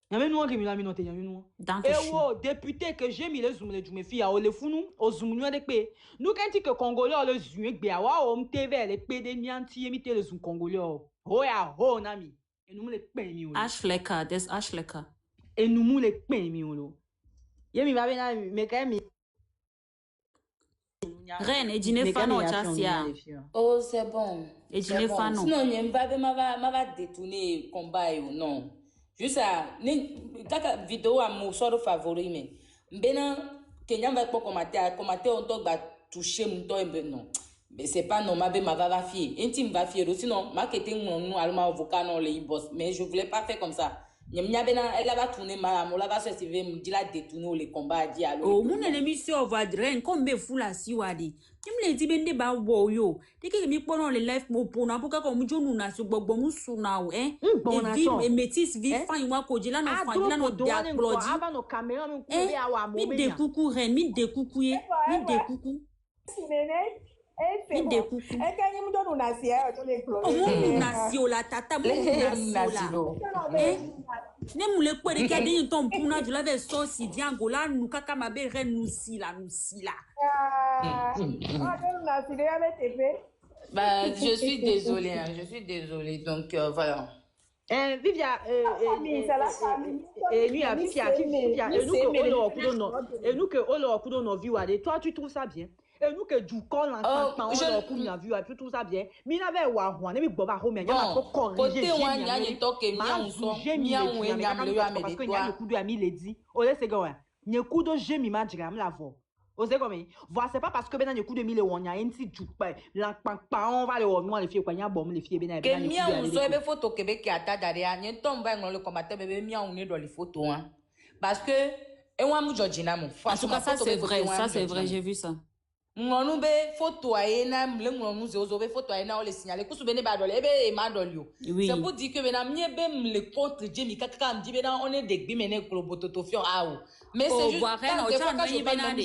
Yami nous qui mi noté yami nous. Et wo député que j'ai mis le zoom le jume fi ya o le funu o zoom nous de pe. Nous quand dit que congolais le zoom gbe wa o mtv le pe de mi anti mi te le zoom congolais o ya ho nami. Et nous le pe mi o. Ashlecker, des Ashlecker. Et nous le pe mi o lo. Yemi va bena me quand même Reine, et dîner fano chasia. Oh, c'est bon. Et dîner fano. Sinon, il n'y a pas détourner le combat ou non. Juste ça, ta vidéo à mon sort favori, mais maintenant, Kenya va pas commenter, on doit toucher mon temps, non. Mais c'est pas normal, mais ma va fier. Intime va fier. Sinon, marketing, non, allemand, avocat, non, les boss. Mais je voulais pas faire comme ça. Elle va tourner mal, elle va se servir, me dit la détourner les combats, dit alors. Oh, mon ennemi sur va dire, comme be fou la si wadi. Tu me l'as dit, ben de ba wo yo. Dès que mi pendant les live mo pona, pour comme jo nous na so gbogbo mu su na o, hein. Et métis vi fan wa ko jila no fan, jila no dia applaudi. Aba no caméra mi ko be awa mo mi de coucou reine, mi de coucou ye, mi de coucou. C'est bon. Et quand il me donne une assiette, on est close. La tata, ne moule quoi de garder une tombe pour nous la vers sauce diangola nous kaka ma belle reine nous si là. Bah, je suis désolée, hein, je suis désolée. Donc voilà. Vivia, et nous que Olo Kudo no view ade, toi tu trouves ça bien? Et nous que du col en temps, Olo Kudo no view ade, tu trouves ça bien? Mais n'avait wa wa, ne mi boba ho me, ya ma ko corriger. Côté wa nya ni toke mi an so, mi an we nya me le parce que nya Kudo a mis les dit. Ole se go, nya Kudo je mi ma dira me la vo. Osez comme voilà, c'est pas parce que ben dans le coup de mille on y a un petit du pas la on va le on les filles quoi nya bom les filles ben que mi on so be photo Québec qui ata derrière nya tombe dans le commentaire bébé mi on est dans les photos hein parce que et moi mu Georgina mon en tout cas ça c'est vrai j'ai vu ça ngonu be photo ayena mle ngonu zo be photo ayena on les signaler kusu bene ba dole ebe e ma dolio c'est pour dire que bena mie be mle contre Jimmy kaka mdi bena on est des bimene klobototofion aou mais c'est juste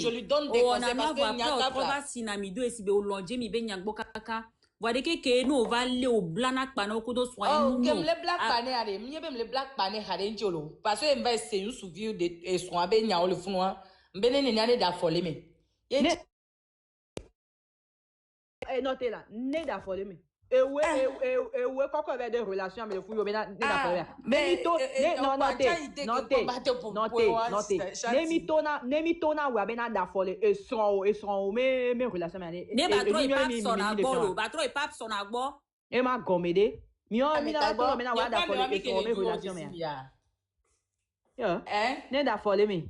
je lui donne des conseils parce que nyaka va sinamido esibe olonje mi be nyangbo kaka voide que nous va le au blanak pano kodo soin nous que le black pané are mie be le black pané hare njolo parce que mba c'est une souvenir de soin be nya le funwa mbene ne nyane da folle me notez là, n'est d'affolé mais. Et ouais, quand on avait des relations avec les fouilles, mais d'affolé. Mais notez, ouais, ben d'affolé. Et sont, mes relations avec les. Ne batro et pas son agbo, batro et pas son agbo. Et ma gommede. Mi na to me na wa d'affolé et sont mes relations mais. N'est d'affolé mais.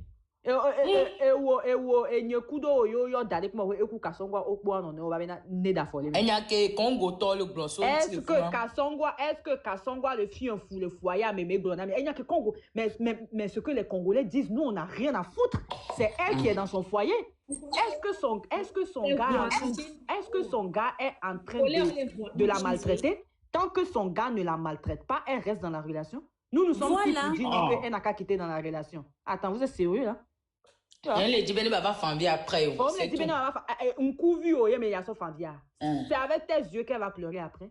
Enye kudo yo dade kuma eku kasongwa okpo ano ne obabena ne da fole. Enya ke Congo to le glosso. Est-ce que Kasongwa le fit un fou le foyer mais glona mais enya ke Congo mais ce que les Congolais disent nous on n'a rien à foutre. C'est elle qui est dans son foyer. Est-ce que son gars est en train de la maltraiter? Tant que son gars ne la maltraite pas, elle reste dans la relation. Nous sommes qui pour dire qu'elle n'a qu'à quitter dans la relation. Attends, vous êtes sérieux là? Les dibene va fanvia après. Les dibene va un coup vu mais il y a son fanvia. C'est avec tes yeux qu'elle va pleurer après.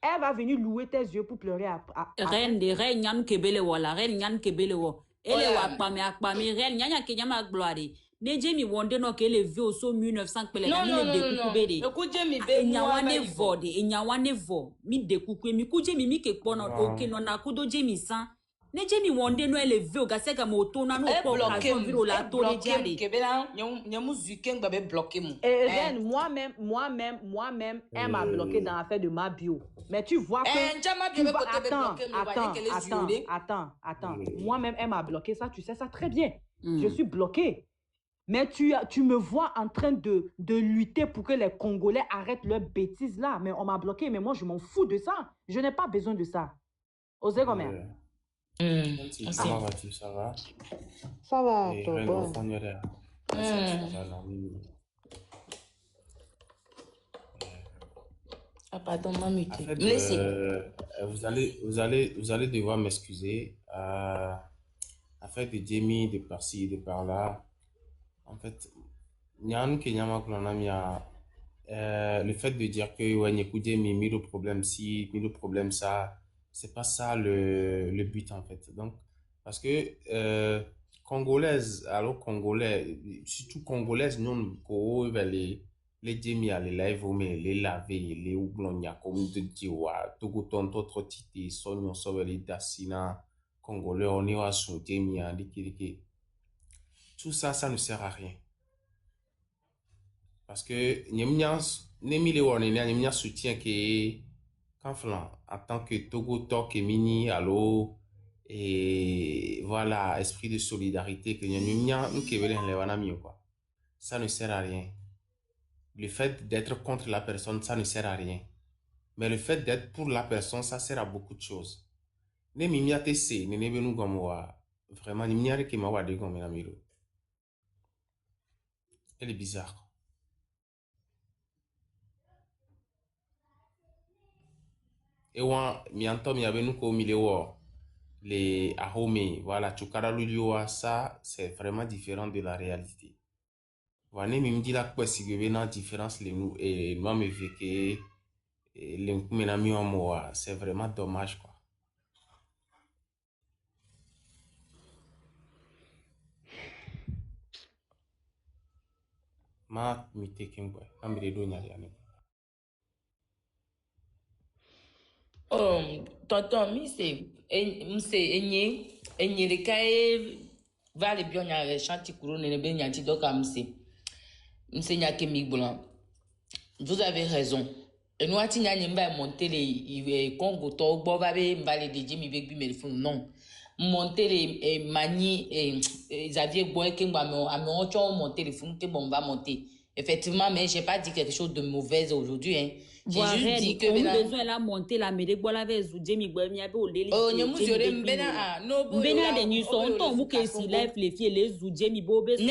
Elle va venir louer tes yeux pour pleurer après. Reine nyan kebele wala, reine nyan kebele wo. Elle wa akpami reine nyanya kenyama gloire. Ne Jamie wonde no ke le vieux so 1900 pele na mi le dekukube de. Écoute Jamie be nyawane vo de, nyawane vo. Mi dekukwe mi ku Jamie mi ke pono oke no na kudo Jamie san. Ne Jamie wonde no ele vieux ga se ga moto na no po ka so viro la to le diade. Ke be na nyamu zuken gba be bloquer mon. Et reine moi-même elle m'a bloqué dans l'affaire de ma bio. Mais tu vois que attends. Moi-même elle m'a bloqué ça, tu sais ça très bien. Je suis bloqué. Mais tu me vois en train de lutter pour que les Congolais arrêtent leurs bêtises là. Mais on m'a bloqué. Mais moi, je m'en fous de ça. Je n'ai pas besoin de ça. Osez quand même. Comment vas-tu? Ça va? Ça va, Ah, pardon, mamie. En fait, vous allez devoir m'excuser. En fait, de Jamie, de par-ci, de par-là. En fait, le fait de dire que ouais, mis le problème ci, mis le problème ça, c'est pas ça le but en fait. Donc, Parce que Congolaises, alors Congolais, surtout Congolaises, nous, les djemmi à les live, mais les laver, les oublonia, comme de diwa, togo tonto trotiti, sonyo sobeli dasina, Congolais, on y va son djemmi à l'ikiriki. Tout ça, ça ne sert à rien. Parce que, Nemi le warnenia, soutient que, quand en tant que Togo Tok et Mini, allo, et voilà, esprit de solidarité, que ça ne sert à rien. Le fait d'être contre la personne, ça ne sert à rien. Mais le fait d'être pour la personne, ça sert à beaucoup de choses. Vraiment, elle est bizarre. Et ouan, mianto mi avenu ko milewo les ahome, voilà, chukara lulioa, ça c'est vraiment différent de la réalité. Voilà, me dit la quoi si la différence les nous et moi me fait que les menami moi, c'est vraiment dommage quoi. Ma mi taking boy, am redo nyali ane. Tonton, enye de kae va le bien ya chanti kuro ne be nyanti doka mse nyake migbolan. Vous avez raison. Et nous ati nyanye mba monter les Congo to gbo va be mba le DJ mi be me fun non. Monter les mani et Xavier Boy que moi on monter les fun que bon va monter. Effectivement, mais j'ai pas dit quelque chose de mauvais aujourd'hui hein. J'ai juste dit que on besoin la monter la mede bola ve zoudje mi gbe mi abe o leli. Oh nyemu jore mbena no bo. Mbena de ni son ton mu ke si life le fie les zoudje mi bo be so.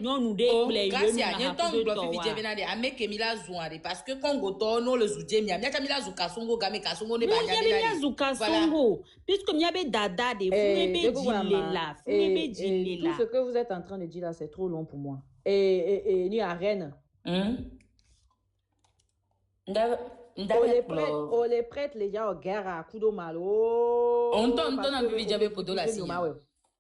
Non de play grâce à n'y ton blofi vidje bena de ameke mi la zouare parce que Congo to no le zoudje mi amia mi la zuka songo game kasongo ne ba nya bena. Mi zuka songo puisque mi abe dada de fumebe dilela, fumebe dilela. Tout ce que vous êtes en train de dire là c'est trop long pour moi. Et ni à Rennes. On les prête les gens au guerre à coup de malo. On donne un peu de pour de la signe.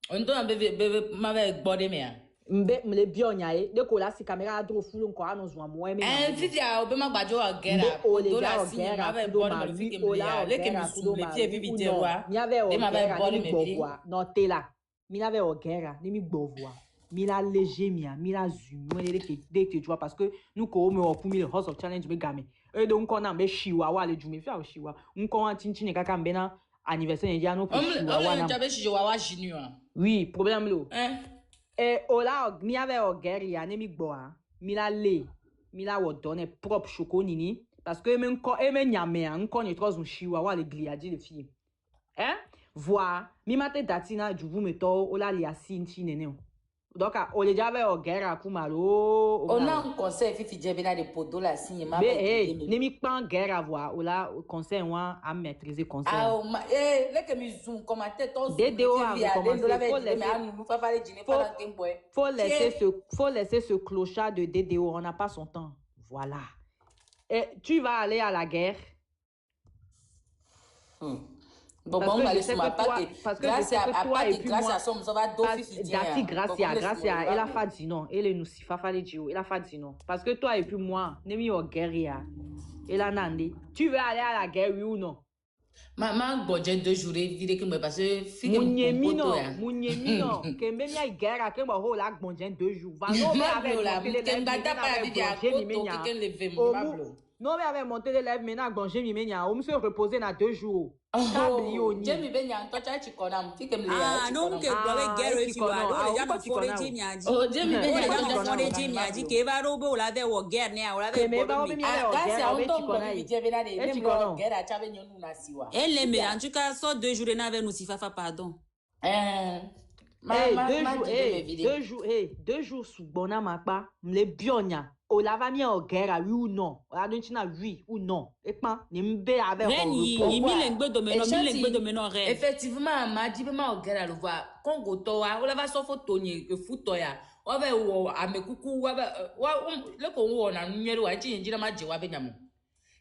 On donne un peu m'avait bordé mais. Les bionyae de cola si caméra à trop fou encore nous voit moi mais si tu as au bema bajo à guerre pour de la signe m'avait bordé me fait que me les que me sous les pieds vivité roi. Mi avait au guerre mi bovoa non t'es là. Mi avait au guerre ni mi bovoa. Mi la léger mi la zoom moi dès que tu vois parce que nous comme on pour mi House of Challenge me game. Et donc on a me chihuahua le jume faire chihuahua. On kon tintin kaka mbena anniversaire dia no chihuahua na. On avait chihuahua junior. Oui, problème lo. Et ola mi avait au guerre ya ne mi gboa. Mi la le. Mi la wo donner propre choco nini parce que même quand e me nyame an kon ni trois un chihuahua le gliadi le fille. Voir mi mate datina du vous meto ola li asin chinene. Donc, on les avait au guerre à Kumalo. On a un conseil, Fifi Djebena de Podo la signe. Mais, n'aimez pas en guerre à voir. Ou là, conseil, moi, à maîtriser conseil. Ah, là, que nous zoom, commenter, tous. Faut laisser ce clochard de DDO. On n'a pas son temps. Voilà. Et tu vas aller à la guerre. Bon, on va aller sur ma patte. Grâce à toi et puis moi. Grâce à son, ça va d'office. Grâce à. Elle a fait dit non. Elle est nous si fafale Dio. Elle a fait dit non. Parce que toi et puis moi, n'emi au guerrier. Elle a nandé. Tu veux aller à la guerre, oui ou non? Maman, bon, j'ai 2 jours, il que moi parce que Mouniemi non. Que même y a guerre, que moi, oh là, bon, j'ai 2 jours. Va non, mais avec la non, mais avec monter les lèvres, maintenant, bon, j'ai mis maintenant, on me se reposer dans 2 jours. J'ai mis bien, toi, tu connais un petit comme ah, non, que vous guerre, tu vois, les gens qui font les Jimmy a dit. Oh, Jimmy, les gens qui font les Jimmy a dit qu'il va rober, on l'avait au guerre, on l'avait mais pas au même elle aime, en tout cas, sort 2 jours et n'avait nous si fafa, pardon. 2 jours sous Bonamapa, les bionia. O la va mi en guerre, oui ou non? O la donne oui ou non? Et pas, n'imbe avec effectivement, ma dit ma en guerre, le voir. Congo toa, o la va s'en fotonner, que foutoya. O va ou à me coucou, le Congo on a numéro à dire, ma dit wa benyamo.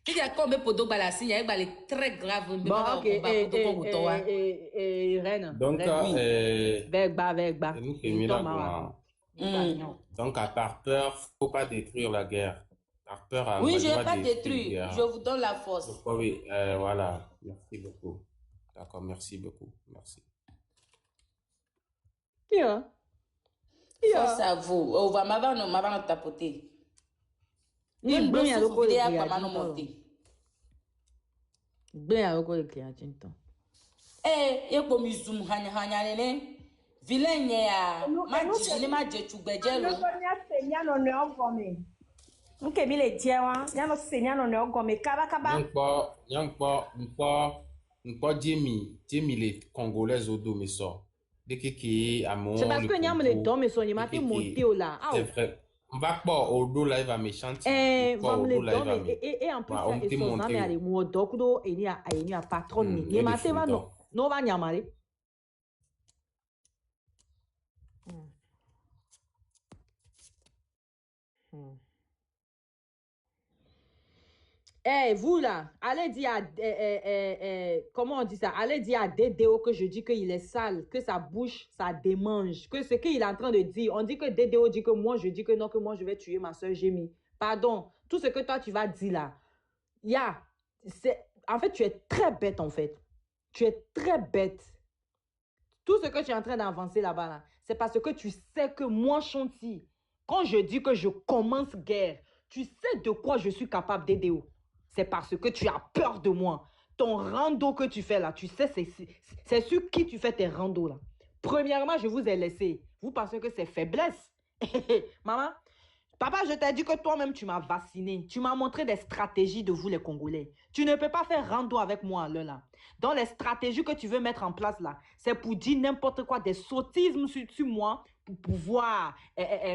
Il y a comme pour d'autres balassi, il y a très grave. Bon, ok. Reine. Donc, Vegba. Donc, par peur, faut pas détruire la guerre. Par peur, oui, je ne vais pas détruire. Je vous donne la force. Donc, oui, voilà. Merci beaucoup. D'accord, merci beaucoup. Merci. Force à vous. On va m'avoir tapoter. Même bien le coup vidéo pas mal monter. Bien à le créatin. Eh, il faut me zoom hanya ne. Vilain ya. Ma jini ma je tugbejelo. Ok, mi le diewa. Ya no senya no ne ogome kaba. N'po Jamie les Congolais au dos mais ça. Dès que amont. C'est parce que n'y a me les dons mais son il monté au là. C'est vrai. On va pas au dos là il va méchant. Va me les dons et en plus il faut jamais aller moi dokudo et ni a patron ni ma te va no va nyamare. Eh, vous là, allez dire à, comment on dit ça? Allez dire à Dédéo que je dis qu'il est sale, que sa bouche, ça démange, que ce qu'il est en train de dire. On dit que Dédéo dit que moi, je dis que non, que moi, je vais tuer ma soeur Jémi. Pardon, tout ce que toi, tu vas dire là, en fait, tu es très bête, en fait. Tu es très bête. Tout ce que tu es en train d'avancer là-bas, là, c'est parce que tu sais que moi, Chanty, quand je dis que je commence guerre, tu sais de quoi je suis capable, Dédéo. C'est parce que tu as peur de moi. Ton rando que tu fais là, tu sais, c'est sur qui tu fais tes randos là. Premièrement, je vous ai laissé. Vous pensez que c'est faiblesse? Maman, papa, je t'ai dit que toi-même, tu m'as vacciné. Tu m'as montré des stratégies de vous, les Congolais. Tu ne peux pas faire rando avec moi, là. Donc, les stratégies que tu veux mettre en place, là, c'est pour dire n'importe quoi, des sottismes sur moi, pour pouvoir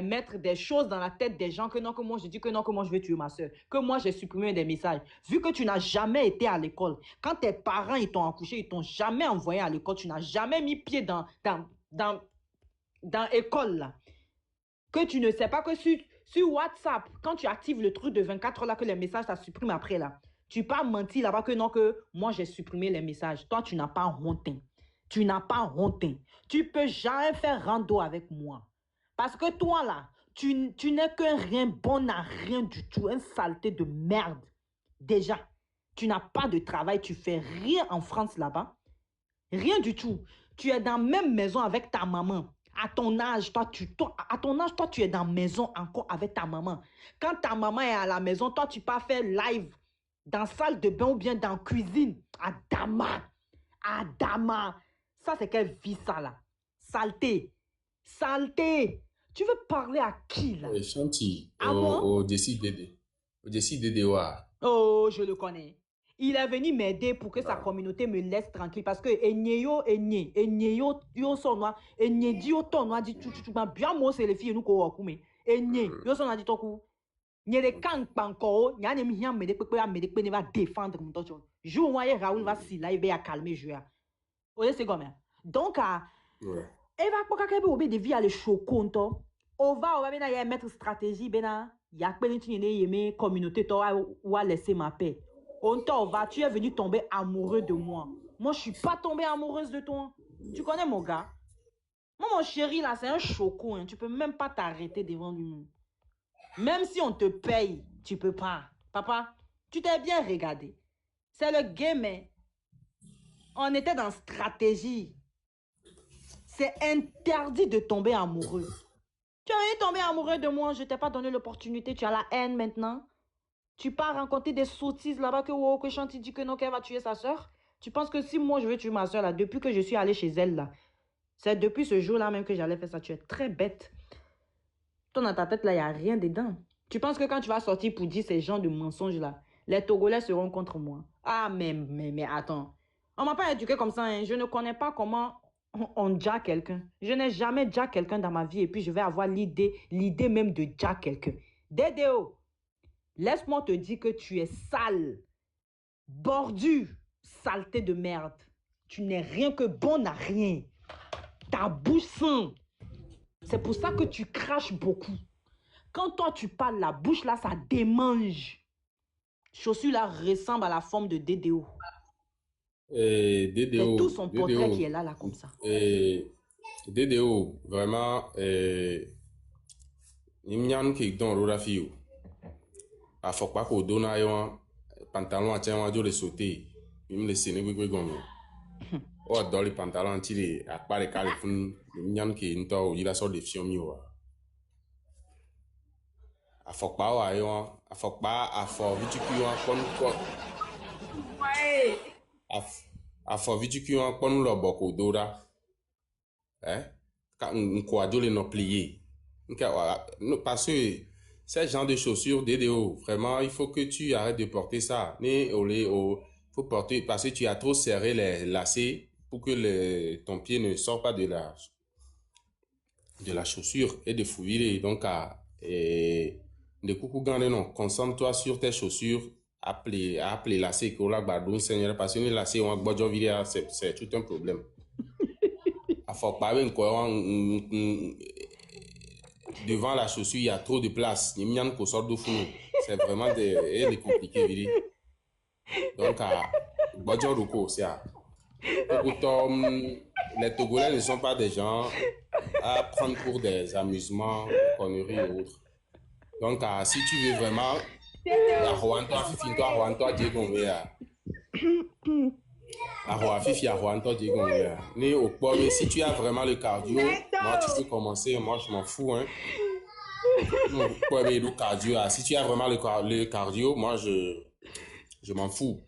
mettre des choses dans la tête des gens que non, que moi, je dis que non, que moi, je vais tuer ma soeur. Que moi, j'ai supprimé des messages. Vu que tu n'as jamais été à l'école, quand tes parents, ils t'ont accouché, ils t'ont jamais envoyé à l'école, tu n'as jamais mis pied dans l'école, là. Que tu ne sais pas que sur WhatsApp, quand tu actives le truc de 24 heures là, que les messages, ça supprime après là. Tu peux pas mentir là-bas que non, que moi j'ai supprimé les messages. Toi, tu n'as pas honte. Tu n'as pas honte. Tu peux jamais faire rando avec moi. Parce que toi là, tu n'es qu'un rien bon à rien du tout. Un saleté de merde. Déjà, tu n'as pas de travail. Tu fais rien en France là-bas. Rien du tout. Tu es dans la même maison avec ta maman. À ton âge, toi, tu es dans la maison encore avec ta maman. Quand ta maman est à la maison, toi, tu peux faire live dans la salle de bain ou bien dans la cuisine. À Dama. Ça, c'est quelle vie, ça, là? Saleté. Tu veux parler à qui, là? Chanty, au décide Oh, je le connais. Il est venu m'aider pour que sa communauté me laisse tranquille. Parce que yo son noir, yo ton noir dit tout, bien moi c'est les filles nous ko okume. Yo son dit toku. Les kan panko, nya ne mi hian me de pepe ne va défendre mon tocho. Jou moi Raoul va si là il va calmer jeu. Oye c'est comme. Donc et va pas ka obi de vie à le chokonto. On va bien y mettre stratégie bena. Ya peni tu ne yeme communauté to wa laisser ma paix. On t'en va, tu es venu tomber amoureux de moi. Moi, je ne suis pas tombée amoureuse de toi. Tu connais mon gars? Moi, mon chéri, là, c'est un choco. Hein. Tu ne peux même pas t'arrêter devant lui. Même si on te paye, tu ne peux pas. Papa, tu t'es bien regardé. C'est le game. Hein. On était dans stratégie. C'est interdit de tomber amoureux. Tu es venu tomber amoureux de moi. Je ne t'ai pas donné l'opportunité. Tu as la haine maintenant. Tu pars rencontrer des sottises là-bas que Chanty dit que non, qu'elle va tuer sa soeur. Tu penses que si moi je veux tuer ma soeur là, depuis que je suis allée chez elle là, c'est depuis ce jour-là même que j'allais faire ça. Tu es très bête. Toi dans ta tête là, il n'y a rien dedans. Tu penses que quand tu vas sortir pour dire ces genres de mensonges là, les Togolais seront contre moi. Ah mais attends. On m'a pas éduqué comme ça. Hein. Je ne connais pas comment on jack quelqu'un. Je n'ai jamais jack quelqu'un dans ma vie et puis je vais avoir l'idée même de jack quelqu'un. Dédéo. Laisse-moi te dire que tu es sale, bordu, saleté de merde. Tu n'es rien que bon à rien. Ta bouche sent. C'est pour ça que tu craches beaucoup. Quand toi tu parles, la bouche là, ça démange. chaussure-là ressemble à la forme de DDO. Et C'est DDO, tout son portrait qui est là, comme ça. DDO, vraiment, il y a un qui donne le rafio. À faut pas qu'on donne un pantalon à tiens, on doit le sauter. Il me laisse négocier comme oh, dans les pantalons, tirés à part les califons, il y a un qui est il a sorti des films. À faut pas, à faut pas, à faut vite à faut vite qu'on le boko dora. Quand on croit de les plier. Parce que ce genre de chaussures DDO, vraiment, il faut que tu arrêtes de porter ça. Faut porter parce que tu as trop serré les lacets pour que ton pied ne sorte pas de la chaussure et de fouiller. Donc, de coucou gardez non, concentre-toi sur tes chaussures. Appeler lacets que la badon seigneur parce que les lacets ont bodjo viria, c'est tout un problème. À faut pas quoi devant la chaussure, il y a trop de place. Il y a une sort de fou. C'est vraiment compliqué. Donc, bodjo ruko, c'est à. Pourtant, les Togolais ne sont pas des gens à prendre pour des amusements, conneries et autres. Donc, si tu veux vraiment, si tu as vraiment le cardio, moi tu peux commencer, moi je m'en fous. Hein. Si tu as vraiment le cardio, moi je m'en fous.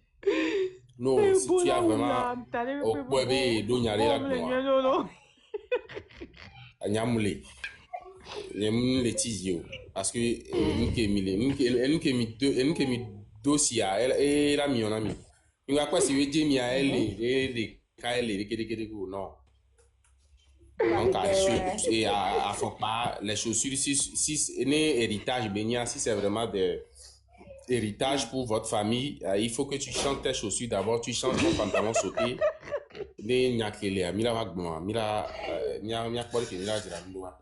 Non, si tu as vraiment parce que dossier elle a mis on a mis il va pas si veut dire mi a elle non donc à faut pas les chaussures si né héritage bénia si c'est vraiment des héritage pour votre famille il faut que tu changes tes chaussures d'abord tu changes ton pantalon sauté né nyakele mila wagmo mila nya kwa ke mila jira ndoa.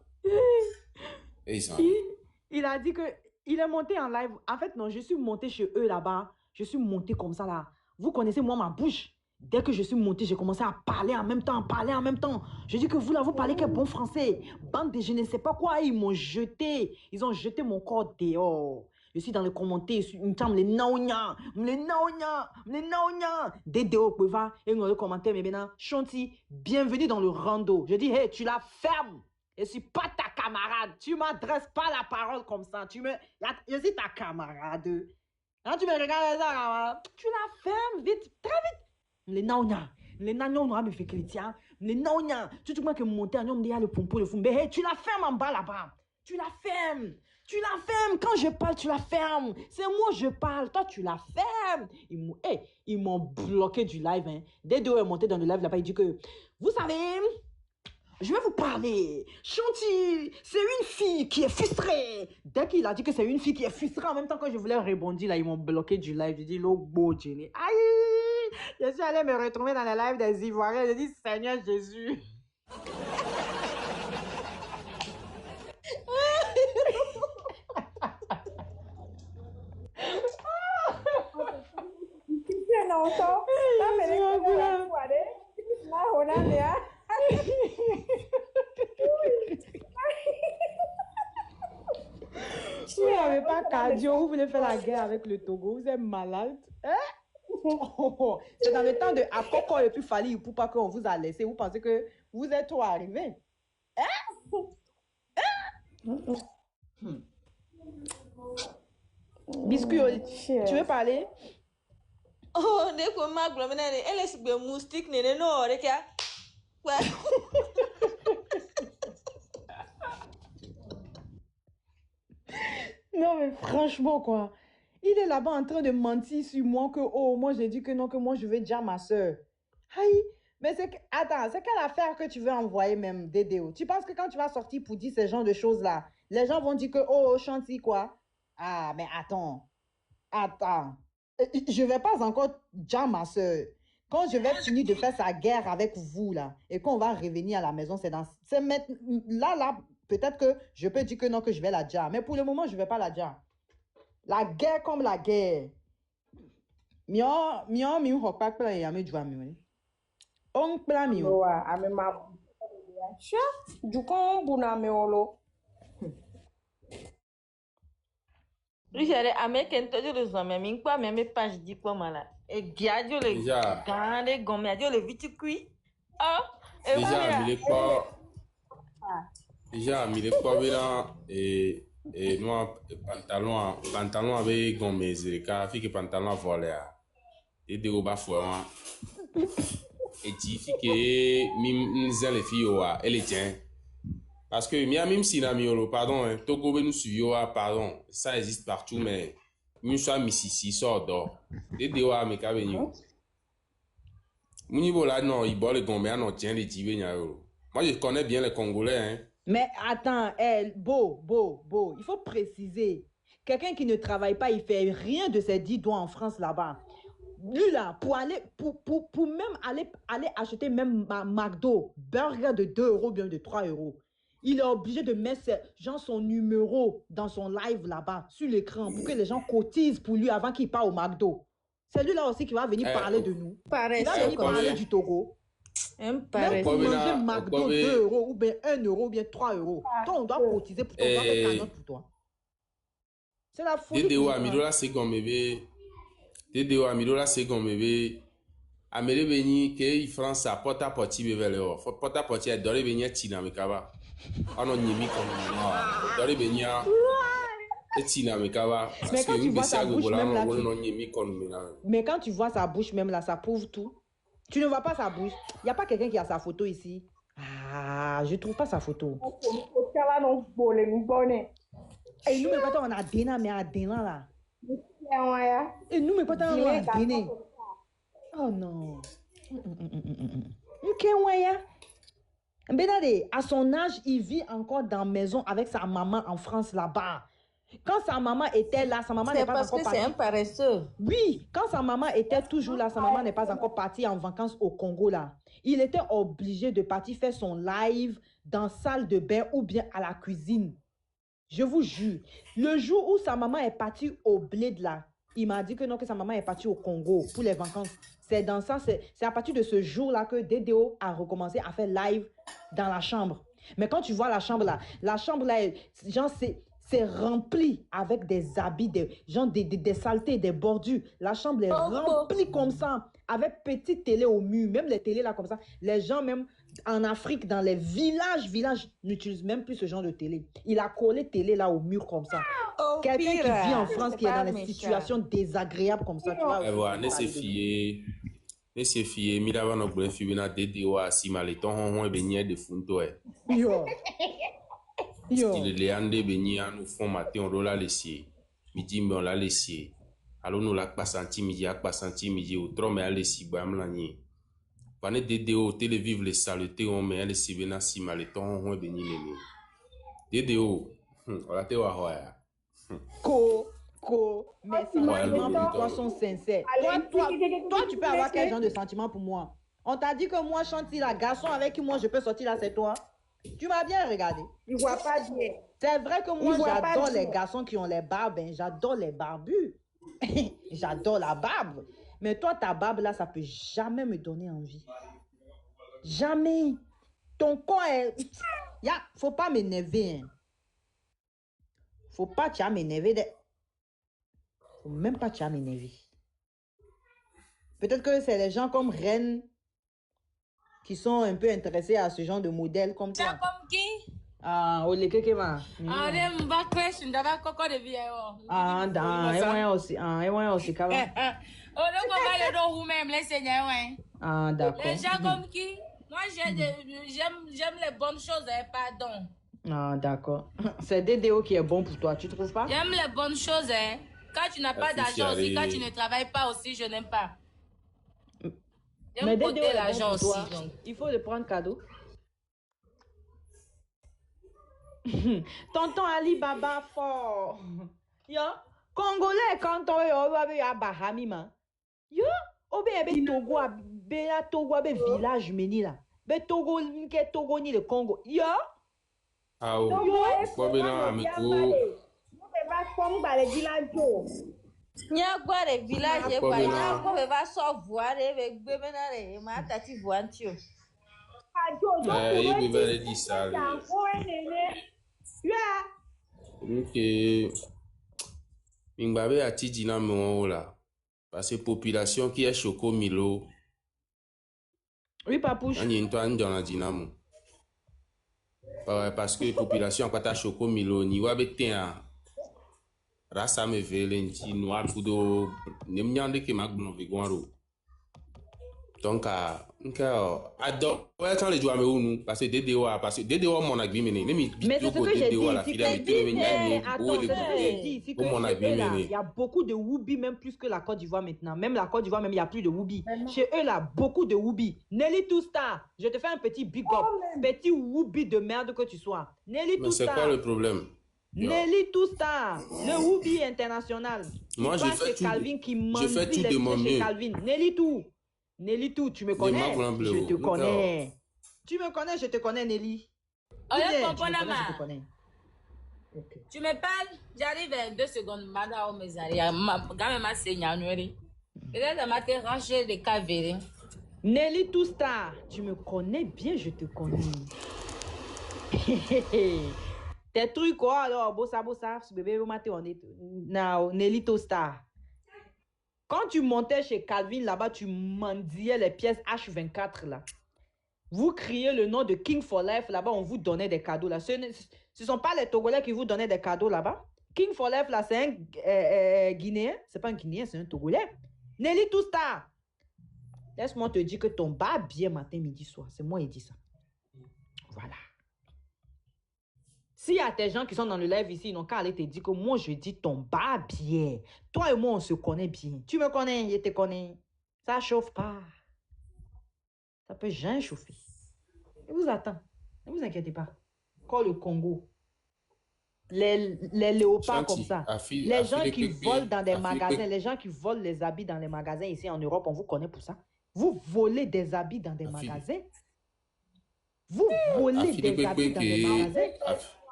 Il a dit que il est monté en live. En fait, non, je suis monté chez eux là-bas. Je suis monté comme ça là. Vous connaissez moi ma bouche. Dès que je suis monté, j'ai commencé à parler en même temps, Je dis que vous là, vous parlez quel bon français. Bande de je ne sais pas quoi, ils m'ont jeté. Ils ont jeté mon corps dehors. Je suis dans les commentaires, ils me semble les naounia. Dédéo, Peva, et dans les commentaires, mais maintenant, Chanty, bienvenue dans le rando. Je dis, hey, tu la fermes. Je ne suis pas ta camarade. Tu ne m'adresses pas la parole comme ça. Je suis ta camarade. Quand tu me regardes ça, tu la fermes vite, très vite. Les naounia me fait chrétien. Les naounia, tu te crois que monter en homme déjà le pompo, le fou. Mais hey, tu la fermes en bas là-bas. Tu la fermes. Quand je parle, tu la fermes. C'est moi, je parle. Toi, tu la fermes. Ils m'ont bloqué du live. Hein. Dès deux est monté dans le live là-bas, il dit que, vous savez, je vais vous parler. Chanty, c'est une fille qui est frustrée. Dès qu'il a dit que c'est une fille qui est frustrée, en même temps que je voulais rebondir, là, ils m'ont bloqué du live. Je dis, l'eau Jenny. Aïe! Je suis allée me retrouver dans le live des Ivoiriens. Je dis, Seigneur Jésus. Vous n'avez pas cardio, vous voulez faire la guerre avec le Togo, vous êtes malade. Hein? C'est dans le temps de Akoko et puis Fali pour pas qu'on vous a laissé. Vous pensez que vous êtes trop arrivé? Biscuit, tu veux parler? Oh, ne ko maglo menene LSB moustique ne no reka. Non mais franchement quoi. Il est là-bas en train de mentir sur moi que oh moi j'ai dit que non que moi je vais dire ma soeur. Aïe, mais attends, c'est quelle affaire que tu veux envoyer même DDO? Tu penses que quand tu vas sortir pour dire ce genre de choses là, les gens vont dire que oh Chanty quoi? Ah mais attends. Je vais pas encore dire ma soeur. Quand je vais finir de faire sa guerre avec vous là et qu'on va revenir à la maison, là peut-être que je peux dire que non que je vais la dire, mais pour le moment je vais pas la dire. La guerre comme la guerre. Mio mi hokpa kpla ya me jwa mi. On kpla mi o. Ame ma. Sha, jukon buna me olo. Richard, American to do zome mi kwa me page di kwa mala. E giadio le grande gomme, adio le viticui. Ah, e déjà mi le kwa bila no pantalon avec gomme zeka fi que pantalon voler et de ba fo wa et ti fi que mi zele fi yo a elle tient parce que même si na miolo pardon hein, Togo be nous suivio pardon ça existe partout mais mi soit misisi sort d'or et de wa me ka venu muni bola non il boit le gomme non tient les ti venya yo. Moi je connais bien les Congolais hein. Mais attends, il faut préciser. Quelqu'un qui ne travaille pas, il fait rien de ses 10 doigts en France là-bas. Lui là, pour même aller acheter même un McDo, burger de 2 € bien de 3 €, il est obligé de mettre son numéro dans son live là-bas, sur l'écran, pour que les gens cotisent pour lui avant qu'il parte au McDo. C'est lui là aussi qui va venir parler de nous. Il va venir parler du Togo. Même pour manger McDo 2 € ou bien 1 € ou bien 3 €. Toi, on doit cotiser pour toi, on doit faire cagnotte pour toi. C'est la folie. Dédéo Amidola c'est comme bébé. Dédéo Amidola c'est comme bébé. Amélé Béni, que France a porte à porte bébé là. Porte à porte, elle doit venir tina me kaba. On a niemi comme ça. Doit venir. Et tina me kaba. Mais quand tu vois sa bouche même là. Mais quand tu vois sa bouche même là, ça prouve tout. Tu ne vois pas sa bouche. Il n'y a pas quelqu'un qui a sa photo ici. Ah, je ne trouve pas sa photo. Et nous, mais on a Dena, mais à Dena là. Et nous, mais on a Dena. Oh non. Ok, ouais. À son âge, il vit encore dans la maison avec sa maman en France là-bas. Quand sa maman était là, sa maman n'est pas encore partie. C'est un paresseux. Oui, quand sa maman était toujours là, sa maman n'est pas encore partie en vacances au Congo là. Il était obligé de partir faire son live dans la salle de bain ou bien à la cuisine. Je vous jure, le jour où sa maman est partie au bled là, il m'a dit que non, que sa maman est partie au Congo pour les vacances. C'est à partir de ce jour-là que Dédéo a recommencé à faire live dans la chambre. Mais quand tu vois la chambre là, genre c'est rempli avec des habits, des saletés, des bordures. La chambre est remplie comme ça, avec petite télé au mur, même les télés là comme ça. Les gens même en Afrique, dans les villages n'utilisent même plus ce genre de télé. Il a collé télé là au mur comme ça. Quelqu'un qui vit en France, qui est dans des situations désagréables comme ça, tu vois. Voilà, ne se fier, mira va no bre fi na Dédéo si maleton hon be nye de funto e. Yo. Il est andé béni à nous font matin on l'a laissé midi mais on l'a laissé alors nous l'a pas senti midi au trop mais à laisser bam la nuit pendant Dédéo télé vivre les saletés on mais elle si bena si maleton on béni néné Dédéo on la te wa hoya mes sentiments pour toi sont sincères. Toi tu peux avoir quel genre de sentiments pour moi? On t'a dit que moi Chanty la garçon avec qui moi je peux sortir là c'est toi. Tu m'as bien regardé. Il voit pas bien. C'est vrai que moi, j'adore les garçons qui ont les barbes. Hein. J'adore les barbus. J'adore la barbe. Mais toi, ta barbe, là, ça peut jamais me donner envie. Jamais. Ton corps est... Faut pas m'énerver. Hein. Faut pas tu m'énerver. Faut même pas tu m'énerver. Peut-être que c'est les gens comme Reine qui sont un peu intéressés à ce genre de modèle comme toi. Comme qui? Ah, ole keke ma. Ah, dem ba question d'aba koko de vie Ah, et aussi kaba. Oh, donc on va le don ou même les seigneurs, ouais. Ah, d'accord. Les gens comme qui? Moi, j'aime les bonnes choses, pardon. Ah, d'accord. C'est Dédéo qui est bon pour toi, tu trouves pas? J'aime les bonnes choses, hein. Quand tu n'as pas d'argent aussi, quand tu ne travailles pas aussi, je n'aime pas. Mais Dédéo l'argent aussi. Donc. Il faut le prendre cadeau. Tonton Ali Baba fort. Yo, Congolais quand on est à Bahamima. Yo, obe Togo Togo village meni là. Be Togo ke Togo ni le Congo. Yo. Ah oh. Quoi bien amico. Il y a quoi les villages et quoi? Il y a quoi va sauvoir avec bébé ma tati voiture. Il devait dire ça. Ok. Mingbabe a ti dina mo là. Parce que population qui est choco milo. Oui, papouche. Parce que population quand ta choco milo ni wabe ten rasa me vele nti noir kudo nemnyande ke magno vigwaro. Donc adore quand les joueurs me ou parce que DDO mon agbi mené mais c'est ce que j'ai dit il y a beaucoup de Woubi même plus que la Côte d'Ivoire maintenant, même la Côte d'Ivoire même il y a plus de Woubi chez eux là, beaucoup de Woubi. Nelly Toustar, je te fais un petit big up, petit Woubi de merde que tu sois. Nelly Toustar, c'est quoi le problème? Nelly Toustar, le Woubi international. Moi je fais tout de mon mieux. Nelly Tout, tu me connais, je te connais. Tu me connais, je te connais, Nelly. Oh, je te connais. Okay. Tu me parles, j'arrive en 2 secondes. Madame Omezaria, gamme ma seigneurie. Peut-être que je vais ranger les caveries. Nelly Toustar, tu me connais bien, je te connais. Tes trucs quoi alors, bossa, bébé, vous m'avez on est. Now, Nelly Toustar. Quand tu montais chez Calvin là-bas, tu mendiais les pièces H24 là. Vous criez le nom de King for Life là-bas, on vous donnait des cadeaux là. Ce ne sont pas les Togolais qui vous donnaient des cadeaux là-bas. King for Life là, c'est un Guinéen. C'est pas un Guinéen, c'est un Togolais. Nelly Toustar. Laisse-moi te dire que ton bas bien matin, midi, soir. C'est moi qui dis ça. Voilà. S'il y a des gens qui sont dans le live ici, ils n'ont qu'à aller te dire que moi, je dis ton bas bien. Toi et moi, on se connaît bien. Tu me connais, je te connais. Ça chauffe pas. Ça peut jamais chauffer. Je vous attends. Ne vous inquiétez pas. Quand le Congo, les léopards comme ça, les gens qui volent dans des magasins, les gens qui volent les habits dans les magasins ici en Europe, on vous connaît pour ça. Vous volez des habits dans des magasins. Vous volez des habits dans des magasins.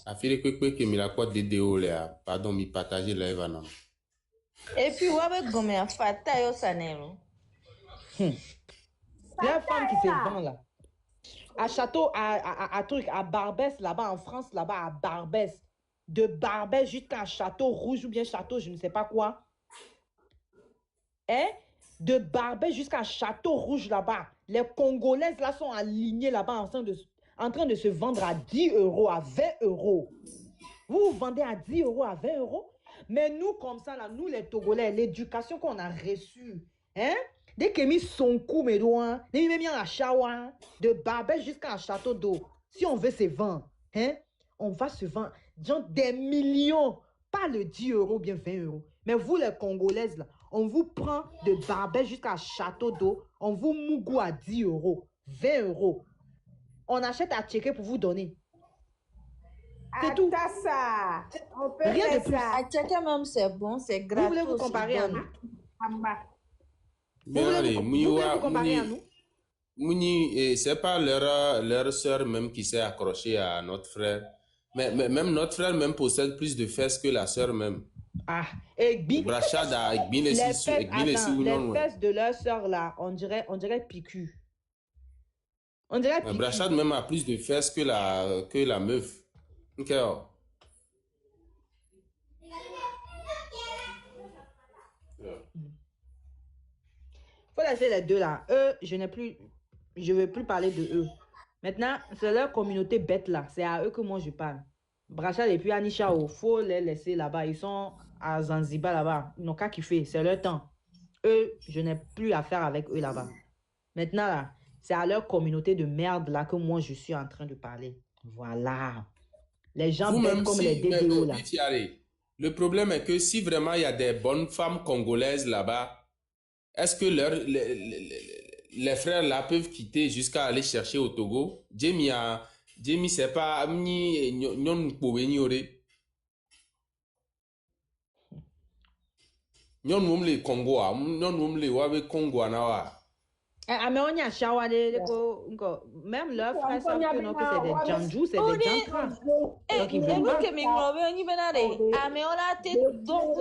Afile que mi la quoi DDO là, pardon, mi partager live anam. Et puis ouais gomme à fata yo sanero. La femme qui se vend là. À Château, à truc, à Barbès là-bas en France là-bas à Barbès, de Barbès jusqu'à Château Rouge ou bien Château je ne sais pas quoi. Hein? De Barbès jusqu'à Château Rouge là-bas, les Congolaises là sont alignées là-bas en train de se vendre à 10 €, à 20 €. Vous vous vendez à 10 €, à 20 €. Mais nous, comme ça, là, nous les Togolais, l'éducation qu'on a reçue, hein? Dès que mis son coup, mes doigts, dès que mis à Chawa, de Barbès jusqu'à Château d'eau, si on veut se vendre, hein? On va se vendre genre des millions, pas le 10 € bien 20 €. Mais vous, les Congolaises, là, on vous prend de Barbès jusqu'à Château d'eau, on vous mougou à 10 €, 20 €. On achète à checker pour vous donner. C'est tout. Ça. On peut rien de plus. À checker même, c'est bon, c'est gratuit. Vous voulez vous comparer à nous? Vous voulez vous comparer à nous? Mouni, c'est pas leur sœur même qui s'est accrochée à notre frère. Mais même notre frère même possède plus de fesses que la sœur même. Ah, et Brachada, les fesses de leur sœur là, on dirait piqûre. On dirait piqûre. Brachade même a plus de fesses que la meuf. Ok. Faut laisser les deux là. Eux, je ne veux plus parler de eux. Maintenant, c'est leur communauté bête là. C'est à eux que moi je parle. Brachad et puis Anisha, il faut les laisser là-bas. Ils sont à Zanzibar là-bas. Ils n'ont qu'à kiffer. C'est leur temps. Eux, je n'ai plus affaire avec eux là-bas. Maintenant là, c'est à leur communauté de merde là que moi je suis en train de parler. Voilà. Les gens bêtes comme les DDO là. Le problème est que si vraiment il y a des bonnes femmes congolaises là-bas, est-ce que les frères là peuvent quitter jusqu'à aller chercher au Togo? Jamie c'est pas ni nyon poweni ore. Nyon mumle Congo a, nyon mumle wabe Congo anawa. Ah, mais on y a chawade, même leurs frères savent que non, que c'est des Janjou, c'est des Jantra. Donc, ils veulent pas. Que mi nglobe ni benare. Ah, mais on a été donc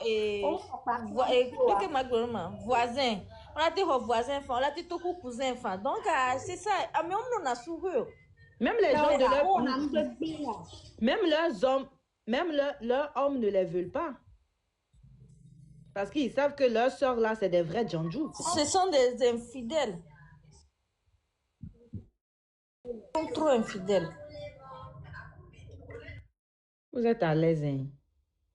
et que ma grand voisin. On a été voisin, on a été tout cousin, donc c'est ça. Ah, mais on a souri. Même les gens de leur... Même leurs hommes, même leurs hommes ne les veulent pas. Parce qu'ils savent que leurs sœurs là, c'est des vrais Janjou. Ce sont des infidèles. Ils sont trop infidèles. Vous êtes à l'aise, hein?